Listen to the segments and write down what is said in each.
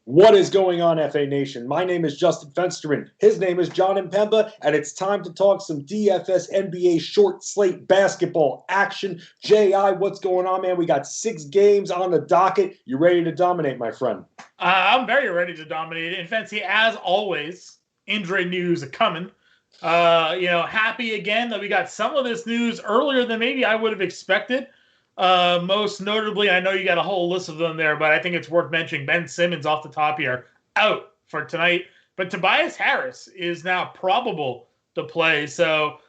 What is going on, FA Nation? My name is Justin Fensterman. His name is Jon Impemba, and it's time to talk some DFS NBA short slate basketball action. J.I., what's going on, man? We got 6 games on the docket. You ready to dominate, my friend? I'm very ready to dominate. And Fancy, as always, injury news coming. Happy again that we got some of this news earlier than maybe I would have expected. Most notably, I know you got a whole list of them there, but I think it's worth mentioning Ben Simmons off the top here, out for tonight. But Tobias Harris is now probable to play. So,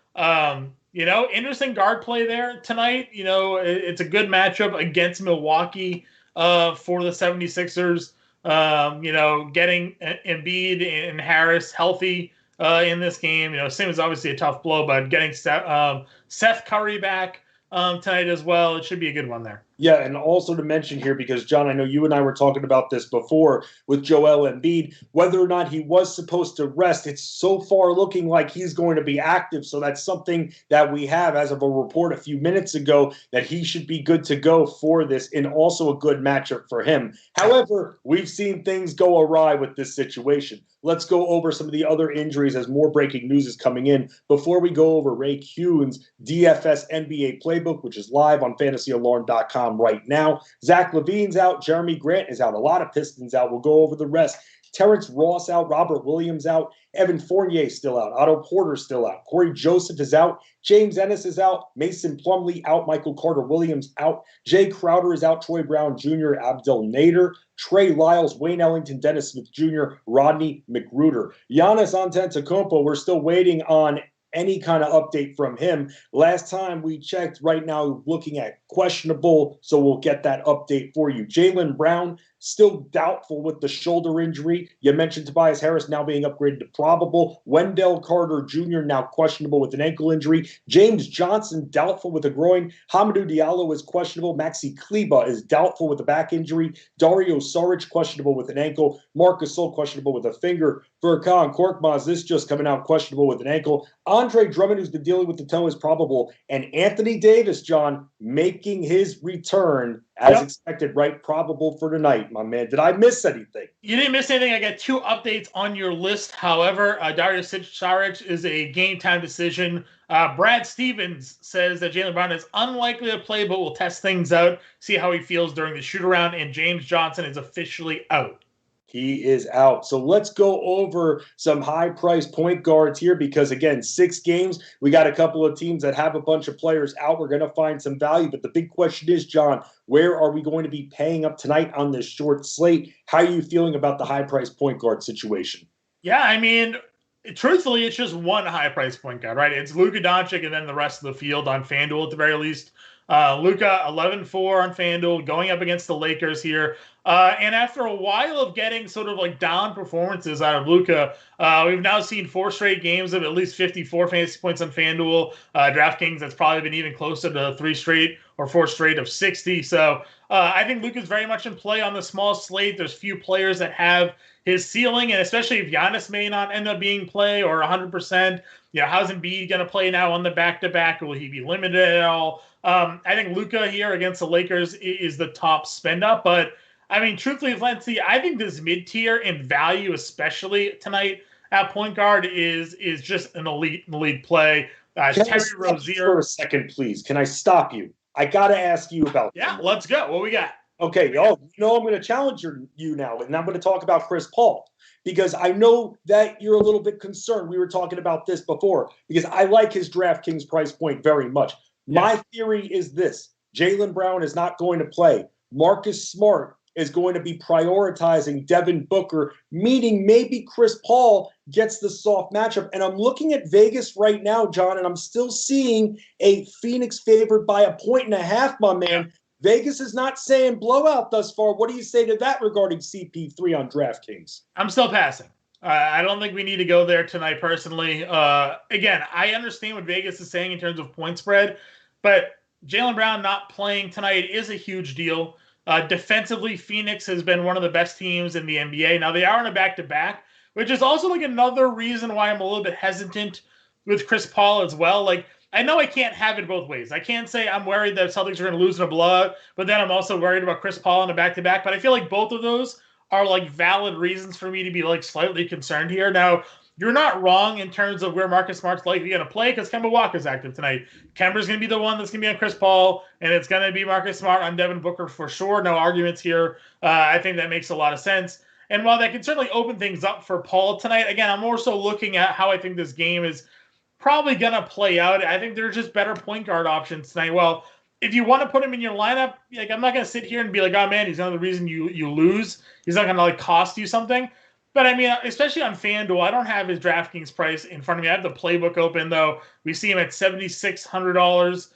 interesting guard play there tonight. It's a good matchup against Milwaukee for the 76ers. Getting Embiid and Harris healthy in this game. Simmons obviously a tough blow, but getting Seth Curry back tonight as well. It should be a good one there. Yeah, and also to mention here, because, John, I know you and I were talking about this before with Joel Embiid, whether or not he was supposed to rest, it's so far looking like he's going to be active. So that's something that we have as of a report a few minutes ago that he should be good to go for this, and also a good matchup for him. However, we've seen things go awry with this situation. Let's go over some of the other injuries as more breaking news is coming in. Before we go over Ray Kuhn's DFS NBA playbook, which is live on fantasyalarm.com right now. Zach LaVine's out. Jeremy Grant is out. A lot of Pistons out. We'll go over the rest. Terrence Ross out. Robert Williams out. Evan Fournier still out. Otto Porter still out. Corey Joseph is out. James Ennis is out. Mason Plumlee out. Michael Carter-Williams out. Jay Crowder is out. Troy Brown Jr., Abdel Nader, Trey Lyles, Wayne Ellington, Dennis Smith Jr., Rodney McGruder. Giannis Antetokounmpo, we're still waiting on any kind of update from him. Last time we checked, right now looking at questionable, so we'll get that update for you. Jaylen Brown, still doubtful with the shoulder injury. You mentioned Tobias Harris now being upgraded to probable. Wendell Carter Jr. now questionable with an ankle injury. James Johnson doubtful with a groin. Hamidou Diallo is questionable. Maxi Kleba is doubtful with a back injury. Dario Saric questionable with an ankle. Marcus Gasol questionable with a finger. Furkan Korkmaz, this just coming out questionable with an ankle. Andre Drummond, who's been dealing with the toe, is probable. And Anthony Davis, John, making his return as expected, right? Probable for tonight, my man. Did I miss anything? You didn't miss anything. I got 2 updates on your list. However, Dario Saric is a game time decision. Brad Stevens says that Jaylen Brown is unlikely to play, but will test things out, see how he feels during the shoot around. And James Johnson is officially out. He is out. So let's go over some high-priced point guards here because, again, 6 games. We got a couple of teams that have a bunch of players out. We're going to find some value. But the big question is, John, where are we going to be paying up tonight on this short slate? How are you feeling about the high-priced point guard situation? Yeah, I mean, truthfully, it's just one high-priced point guard, right? It's Luka Doncic and then the rest of the field on FanDuel at the very least. Luka 11-4 on FanDuel, going up against the Lakers here. And after a while of getting sort of like down performances out of Luka, we've now seen 4 straight games of at least 54 fantasy points on FanDuel. DraftKings, that's probably been even closer to 3 straight or 4 straight of 60. So I think Luka's very much in play on the small slate. There's few players that have his ceiling, and especially if Giannis may not end up being play or 100%. How's Embiid going to play now on the back-to-back? Will he be limited at all? I think Luka here against the Lakers is the top spend-up, but I mean, truthfully, Valencia, I think this mid-tier in value, especially tonight at point guard, is just an elite play. Terry Rozier. For a second, please. Can I stop you? I got to ask you about that. Yeah, let's go. What we got? Okay, I'm going to challenge you now, and I'm going to talk about Chris Paul because I know that you're a little bit concerned. We were talking about this before because I like his DraftKings price point very much. Yes. My theory is this. Jaylen Brown is not going to play. Marcus Smart is going to be prioritizing Devin Booker, meaning maybe Chris Paul gets the soft matchup. And I'm looking at Vegas right now, John, and I'm still seeing a Phoenix favored by 1.5, my man. Yeah. Vegas is not saying blowout thus far. What do you say to that regarding CP3 on DraftKings? I'm still passing. I don't think we need to go there tonight personally. Again, I understand what Vegas is saying in terms of point spread, but Jaylen Brown not playing tonight is a huge deal. Defensively, Phoenix has been one of the best teams in the NBA. Now, they are on a back-to-back, which is also like another reason why I'm a little bit hesitant with Chris Paul as well. Like, I know I can't have it both ways. I can't say I'm worried that Celtics are going to lose in a blowout, but then I'm also worried about Chris Paul in a back-to-back. But I feel like both of those are like valid reasons for me to be like slightly concerned here. Now, you're not wrong in terms of where Marcus Smart's likely going to play because Kemba Walker's active tonight. Kemba's going to be the one that's going to be on Chris Paul, and it's going to be Marcus Smart on Devin Booker for sure. No arguments here. I think that makes a lot of sense. And while that can certainly open things up for Paul tonight, again, I'm more so looking at how I think this game is probably going to play out. I think there's just better point guard options tonight. Well, if you want to put him in your lineup, like I'm not going to sit here and be like, oh man, he's another reason you lose. He's not going to like cost you something. But I mean, especially on FanDuel, I don't have his DraftKings price in front of me. I have the playbook open though. We see him at $7,600.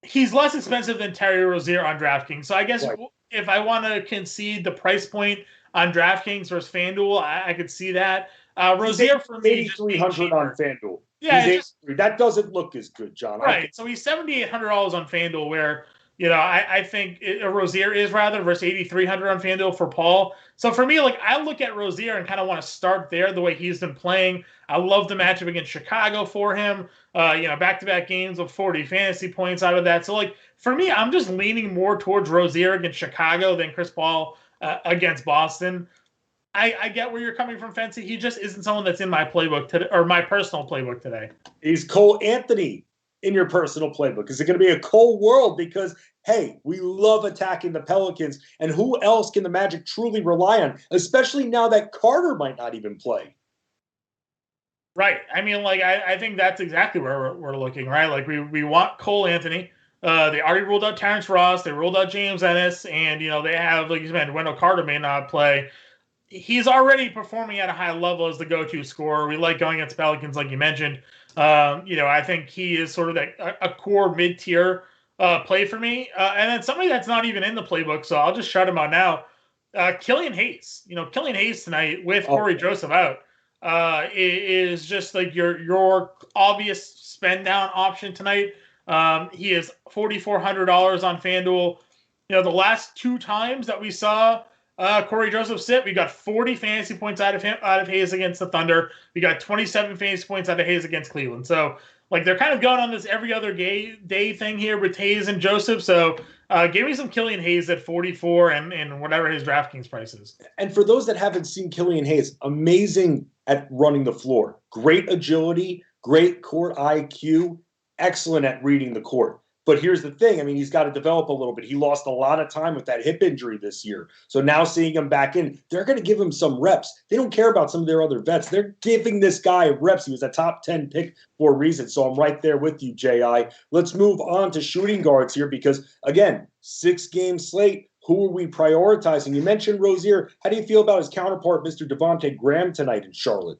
He's less expensive than Terry Rozier on DraftKings. So I guess if I want to concede the price point on DraftKings versus FanDuel, I could see that. Rozier for me, $8,300 on FanDuel. Yeah, that doesn't look as good, John. Right. So he's $7,800 on FanDuel, where I think Rozier is rather versus $8,300 on FanDuel for Paul. So for me, like I look at Rozier and kind of want to start there the way he's been playing. I love the matchup against Chicago for him. Back-to-back games of 40 fantasy points out of that. So like for me, I'm just leaning more towards Rozier against Chicago than Chris Paul against Boston. I get where you're coming from, Fancy. He just isn't someone that's in my playbook today, or my personal playbook today. He's Cole Anthony in your personal playbook. Is it going to be a Cole world? Because, hey, we love attacking the Pelicans, and who else can the Magic truly rely on, especially now that Carter might not even play? Right. I mean, like, I think that's exactly where we're looking, right? Like, we want Cole Anthony. They already ruled out Terrence Ross. They ruled out James Ennis. And, they have, like you said, Wendell Carter may not play. He's already performing at a high level as the go-to scorer. We like going against Pelicans, like you mentioned. I think he is sort of a core mid-tier play for me. And then somebody that's not even in the playbook, so I'll just shout him out now. Killian Hayes. Killian Hayes tonight with Corey Joseph out is just like your obvious spend-down option tonight. He is $4,400 on FanDuel. The last two times that we saw Corey Joseph sit, we got 40 fantasy points out of Hayes against the Thunder. We got 27 fantasy points out of Hayes against Cleveland. So, like, they're kind of going on this every other day thing here with Hayes and Joseph. So, give me some Killian Hayes at 44 and whatever his DraftKings price is. And for those that haven't seen Killian Hayes, amazing at running the floor. Great agility, great court IQ, excellent at reading the court. But here's the thing. I mean, he's got to develop a little bit. He lost a lot of time with that hip injury this year. So now seeing him back in, they're going to give him some reps. They don't care about some of their other vets. They're giving this guy reps. He was a top 10 pick for a reason. So I'm right there with you, J.I. Let's move on to shooting guards here because, again, 6-game slate. Who are we prioritizing? You mentioned Rozier. How do you feel about his counterpart, Mr. Devontae Graham, tonight in Charlotte?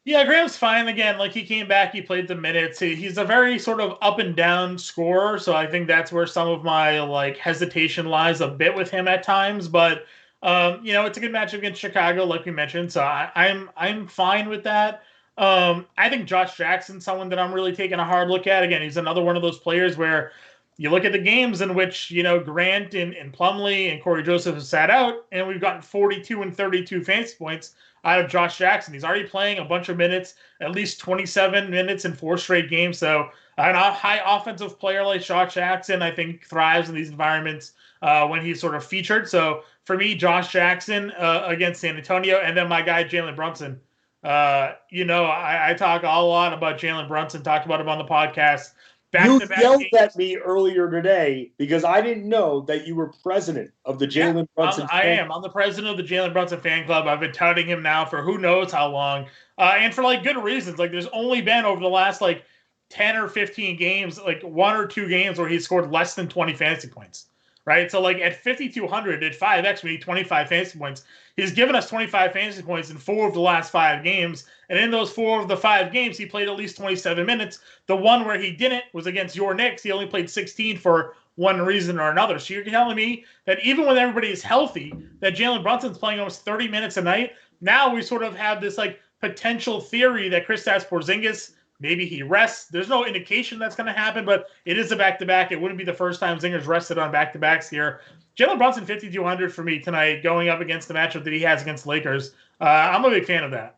Yeah, Graham's fine. Again, like he came back, he played the minutes. He's a very sort of up and down scorer, so I think that's where some of my like hesitation lies a bit with him at times. But it's a good matchup against Chicago, like we mentioned, so I'm fine with that. I think Josh Jackson's someone that I'm really taking a hard look at. Again, he's another one of those players where you look at the games in which Grant and Plumlee and Corey Joseph have sat out, and we've gotten 42 and 32 fantasy points out of Josh Jackson. He's already playing a bunch of minutes, at least 27 minutes in 4 straight games. So a high offensive player like Josh Jackson, I think, thrives in these environments when he's sort of featured. So for me, Josh Jackson against San Antonio, and then my guy Jalen Brunson. I talk a lot about Jalen Brunson, talked about him on the podcast. You yelled at me earlier today because I didn't know that you were president of the Jalen Brunson fan club. I'm the president of the Jalen Brunson fan club. I've been touting him now for who knows how long. And for like good reasons. Like there's only been over the last like 10 or 15 games, like 1 or 2 games where he scored less than 20 fantasy points. Right? So like at 5,200 at 5x, we need 25 fantasy points. He's given us 25 fantasy points in 4 of the last 5 games. And in those 4 of the 5 games, he played at least 27 minutes. The one where he didn't was against your Knicks. He only played 16 for one reason or another. So you're telling me that even when everybody is healthy, that Jalen Brunson's playing almost 30 minutes a night. Now we sort of have this like potential theory that Kristaps Porzingis, maybe he rests. There's no indication that's going to happen, but it is a back-to-back. It wouldn't be the first time Zinger's rested on back-to-backs here. Jalen Brunson, 5,200 for me tonight, going up against the matchup that he has against Lakers. I'm a big fan of that.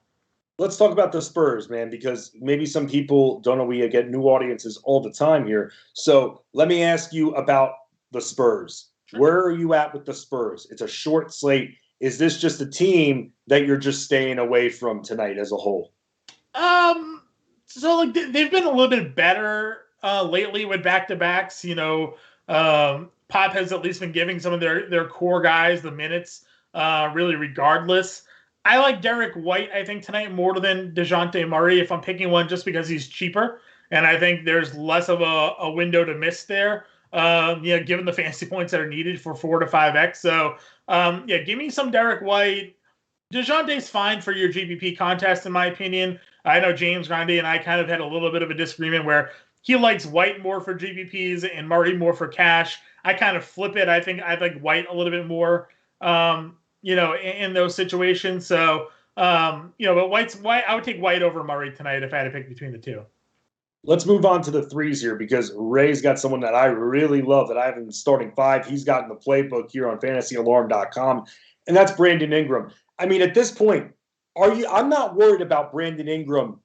Let's talk about the Spurs, man, because maybe some people don't know we get new audiences all the time here. So let me ask you about the Spurs. Sure. Where are you at with the Spurs? It's a short slate. Is this just a team that you're just staying away from tonight as a whole? So like they've been a little bit better lately with back-to-backs. Pop has at least been giving some of their core guys the minutes, really regardless. I like Derek White, I think, tonight more than DeJounte Murray if I'm picking one just because he's cheaper. And I think there's less of a window to miss there, given the fantasy points that are needed for 4 to 5x. So, give me some Derek White. DeJounte's fine for your GPP contest, in my opinion. I know James Grande and I kind of had a little bit of a disagreement where he likes White more for GPPs and Murray more for cash. I kind of flip it. I think I like White a little bit more, in those situations. So, but White. I would take White over Murray tonight if I had to pick between the two. Let's move on to the threes here because Ray's got someone that I really love that I have in the starting five. He's got in the playbook here on fantasyalarm.com, and that's Brandon Ingram. I mean, at this point, I'm not worried about Brandon Ingram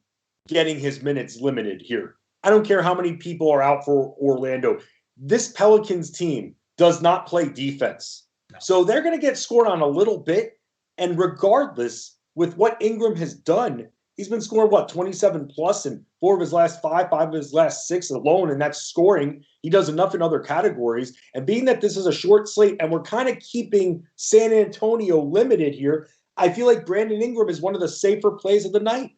getting his minutes limited here. I don't care how many people are out for Orlando. This Pelicans team does not play defense. No. So they're going to get scored on a little bit. And regardless, with what Ingram has done, he's been scoring, 27 plus in 4 of his last 5 of his last 6 alone, and that's scoring. He does enough in other categories. And being that this is a short slate and we're kind of keeping San Antonio limited here, I feel like Brandon Ingram is one of the safer plays of the night.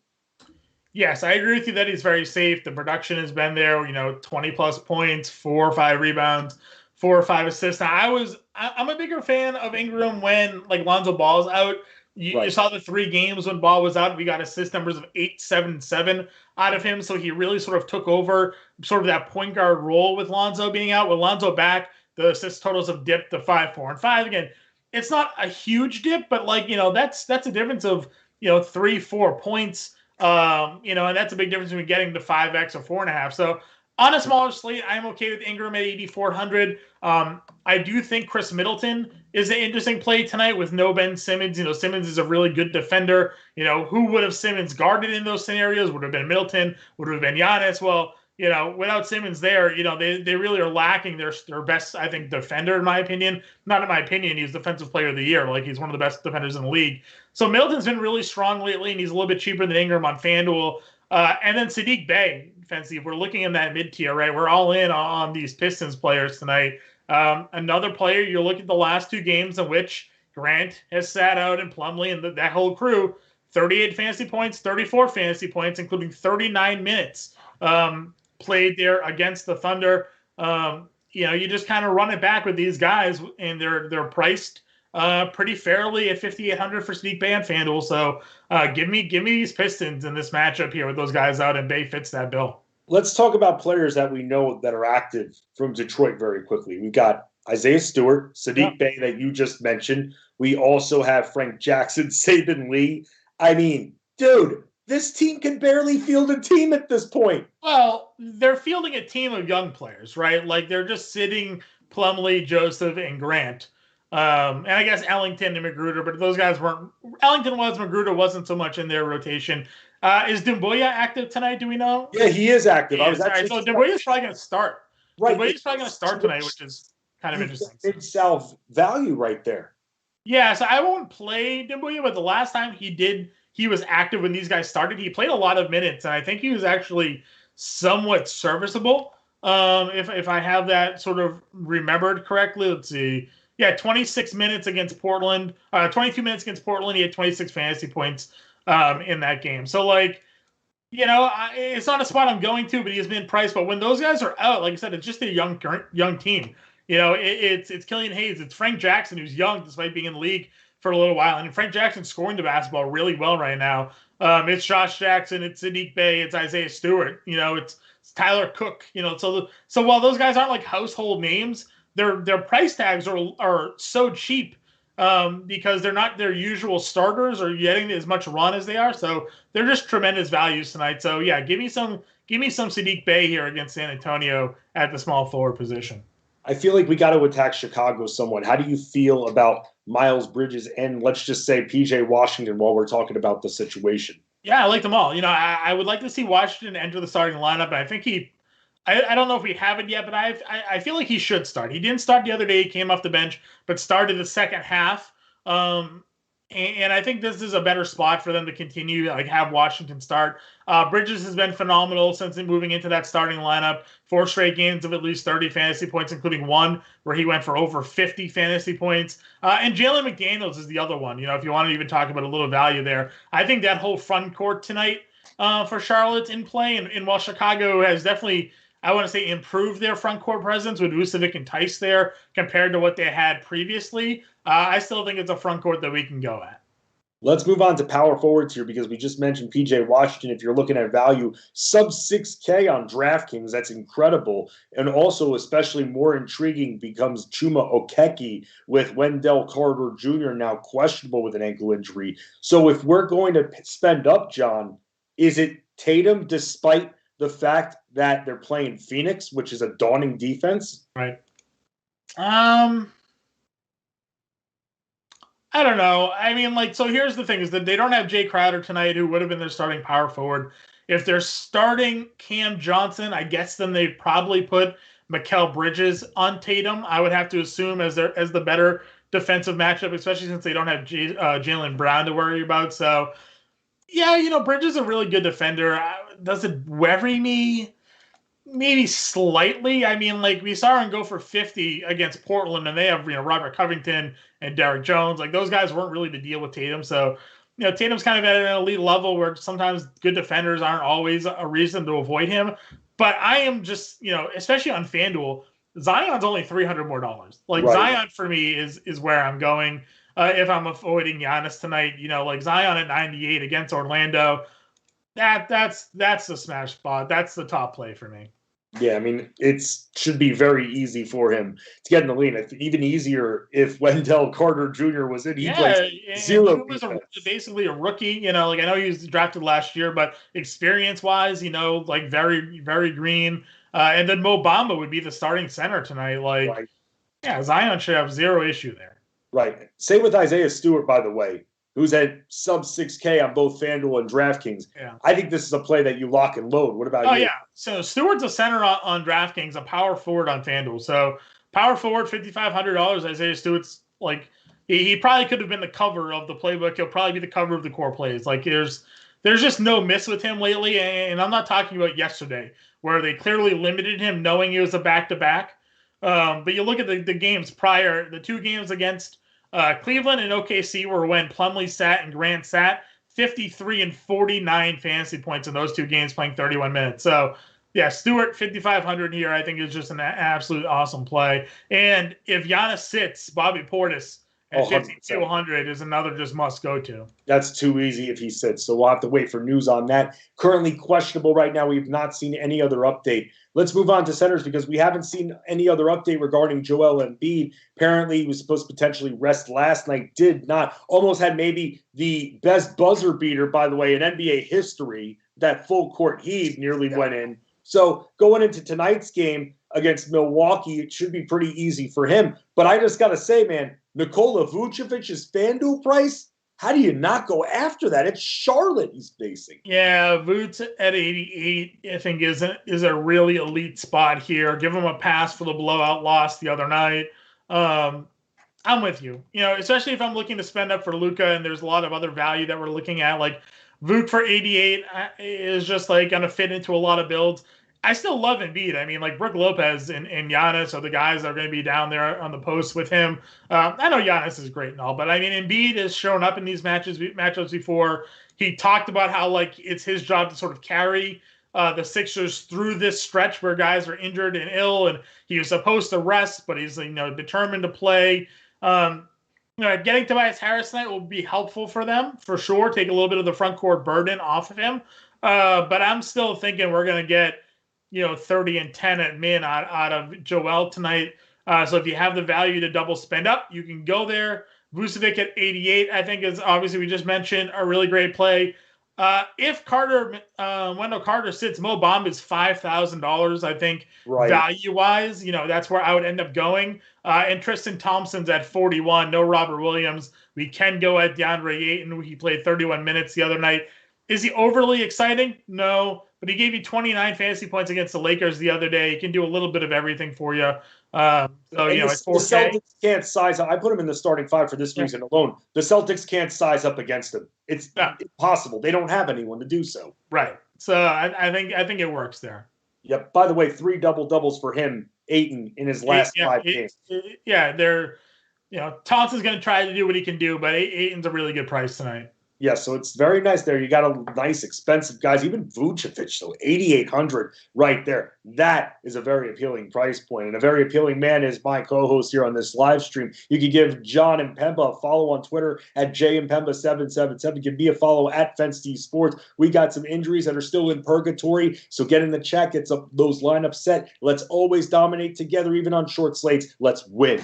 Yes, I agree with you that he's very safe. The production has been there, 20-plus points, 4 or 5 rebounds, 4 or 5 assists. Now, I'm a bigger fan of Ingram when, Lonzo Ball's out. You saw the 3 games when Ball was out. We got assist numbers of 8, 7, 7 out of him. So he really sort of took over sort of that point guard role with Lonzo being out. With Lonzo back, the assist totals have dipped to 5, 4, and 5. Again, it's not a huge dip, but that's a difference of 3, 4 points. And that's a big difference between getting to 5x or 4.5. So on a smaller slate, I'm okay with Ingram at 8,400. I do think Chris Middleton is an interesting play tonight with no Ben Simmons. Simmons is a really good defender. Who would have Simmons guarded in those scenarios? Would have been Middleton, would have been Giannis. Well, without Simmons there, they really are lacking their best, I think, defender, in my opinion. Not in my opinion, he's Defensive Player of the Year. He's one of the best defenders in the league. So Middleton's been really strong lately, and he's a little bit cheaper than Ingram on FanDuel. And then Saddiq Bey, Fancy, if we're looking in that mid-tier, right, we're all in on these Pistons players tonight. Another player, you look at the last 2 games in which Grant has sat out and Plumlee and that whole crew, 38 fantasy points, 34 fantasy points, including 39 minutes. Played there against the Thunder. You just kind of run it back with these guys, and they're priced pretty fairly at 5,800 for Saddiq Bey and FanDuel. So give me these Pistons in this matchup here with those guys out, and Bey fits that bill. Let's talk about players that we know that are active from Detroit very quickly. We've got Isaiah Stewart, Saddiq Bey that you just mentioned. We also have Frank Jackson, Saben Lee. I mean, dude, this team can barely field a team at this point. Well, they're fielding a team of young players, right? They're just sitting Plumlee, Joseph, and Grant. And I guess Ellington and Magruder, but those guys weren't. Ellington was, Magruder wasn't so much in their rotation. Is Dimboya active tonight? Do we know? Yeah, he is active. So Dimboya's probably going to start. Right. Dimboya's probably going to start tonight, which is kind of interesting. Mid-South value right there. Yeah, so I won't play Dimboya, but the last time he was active when these guys started. He played a lot of minutes, and I think he was actually somewhat serviceable. If I have that sort of remembered correctly, let's see. Yeah, 26 minutes against Portland, 22 minutes against Portland. He had 26 fantasy points in that game. So, it's not a spot I'm going to, but he has been priced. But when those guys are out, like I said, it's just a young team. It's Killian Hayes. It's Frank Jackson, who's young despite being in the league for a little while. And Frank Jackson's scoring the basketball really well right now. It's Josh Jackson. It's Saddiq Bey. It's Isaiah Stewart. It's Tyler Cook. So while those guys aren't household names, their price tags are so cheap because they're not their usual starters or getting as much run as they are. So they're just tremendous values tonight. So yeah, give me some Saddiq Bey here against San Antonio at the small forward position. I feel like we got to attack Chicago somewhat. How do you feel about Miles Bridges and let's just say PJ Washington while we're talking about the situation? Yeah, I like them all. I would like to see Washington enter the starting lineup. I think I don't know if we have it yet, but I feel like he should start. He didn't start the other day. He came off the bench, but started the second half. And I think this is a better spot for them to continue, like have Washington start. Bridges has been phenomenal since moving into that starting lineup. 4 straight games of at least 30 fantasy points, including one where he went for over 50 fantasy points. And Jalen McDaniels is the other one. If you want to even talk about a little value there, I think that whole front court tonight for Charlotte's in play. And while Chicago has definitely, I want to say, improved their front court presence with Vucevic and Tice there compared to what they had previously, I still think it's a front court that we can go at. Let's move on to power forwards here because we just mentioned PJ Washington. If you're looking at value, sub 6K on DraftKings, that's incredible. And also, especially more intriguing becomes Chuma Okeke with Wendell Carter Jr. now questionable with an ankle injury. So if we're going to spend up, John, is it Tatum despite the fact that they're playing Phoenix, which is a daunting defense? Right. I don't know. I mean, so here's the thing is that they don't have Jay Crowder tonight, who would have been their starting power forward. If they're starting Cam Johnson, I guess then they probably put Mikal Bridges on Tatum. I would have to assume as the better defensive matchup, especially since they don't have Jaylen Brown to worry about. So, yeah, Bridges is a really good defender. Does it worry me? Maybe slightly. I mean, we saw him go for 50 against Portland, and they have, Robert Covington and Derek Jones. Those guys weren't really the deal with Tatum. So, Tatum's kind of at an elite level where sometimes good defenders aren't always a reason to avoid him. But I am just, especially on FanDuel, Zion's only $300 more. Right. Zion for me is where I'm going if I'm avoiding Giannis tonight. Zion at 98 against Orlando. That's the smash spot. That's the top play for me. Yeah, I mean, it should be very easy for him to get in the lead. It's even easier if Wendell Carter Jr. was in. He plays zero. He was basically a rookie. I know he was drafted last year, but experience-wise, very, very green. And then Mo Bamba would be the starting center tonight. Right. Yeah, Zion should have zero issue there. Right. Same with Isaiah Stewart, by the way, who's at sub 6K on both FanDuel and DraftKings. Yeah. I think this is a play that you lock and load. What about you? Oh, yeah. So Stewart's a center on DraftKings, a power forward on FanDuel. So power forward, $5,500. Isaiah Stewart's he probably could have been the cover of the playbook. He'll probably be the cover of the core plays. There's just no miss with him lately. And I'm not talking about yesterday where they clearly limited him knowing he was a back-to-back. But you look at the games prior, the 2 games against Cleveland and OKC were when Plumlee sat and Grant sat, 53 and 49 fantasy points in those 2 games playing 31 minutes. So, yeah, Stewart, 5,500 here, I think is just an absolute awesome play. And if Giannis sits, Bobby Portis at 5,200 is another just must go to. That's too easy if he sits. So we'll have to wait for news on that. Currently questionable right now. We've not seen any other update. Let's move on to centers because we haven't seen any other update regarding Joel Embiid. Apparently, he was supposed to potentially rest last night. Did not. Almost had maybe the best buzzer beater, by the way, in NBA history. That full court heave nearly went in. So going into tonight's game against Milwaukee, it should be pretty easy for him. But I just got to say, man, Nikola Vucevic's FanDuel price, how do you not go after that? It's Charlotte he's facing. Yeah, Vooch at 88, I think, is a really elite spot here. Give him a pass for the blowout loss the other night. I'm with you. Especially if I'm looking to spend up for Luka and there's a lot of other value that we're looking at. Vooch for 88 is just going to fit into a lot of builds. I still love Embiid. I mean, Brook Lopez and Giannis are the guys that are going to be down there on the post with him. I know Giannis is great and all, but I mean, Embiid has shown up in these matchups before. He talked about how it's his job to sort of carry the Sixers through this stretch where guys are injured and ill, and he was supposed to rest, but he's determined to play. Getting Tobias Harris tonight will be helpful for them for sure. Take a little bit of the front court burden off of him, but I'm still thinking we're going to get 30 and 10 at min out of Joel tonight. So if you have the value to double spend up, you can go there. Vucevic at 88, I think, is obviously, we just mentioned, a really great play. If Wendell Carter sits, Mo Bamba is $5,000, I think, right. Value-wise. That's where I would end up going. And Tristan Thompson's at 41. No Robert Williams. We can go at DeAndre Ayton. He played 31 minutes the other night. Is he overly exciting? No, but he gave you 29 fantasy points against the Lakers the other day. He can do a little bit of everything for you. So, and at 4K. The Celtics can't size up. I put him in the starting five for this reason alone. The Celtics can't size up against him. It's impossible. They don't have anyone to do so. Right. So I think it works there. Yep. By the way, 3 double-doubles for him, Ayton, in his last 5 games. They're, Thompson's going to try to do what he can do, but Ayton's a really good price tonight. Yeah, so it's very nice there. You got a nice, expensive guys, even Vucevic, so 8,800 right there. That is a very appealing price point, and a very appealing man is my co-host here on this live stream. You can give Jon Impemba a follow on Twitter at jimpemba777. Give me a follow at Fenstein Sports. We got some injuries that are still in purgatory, so get in the chat, get those lineups set. Let's always dominate together, even on short slates. Let's win.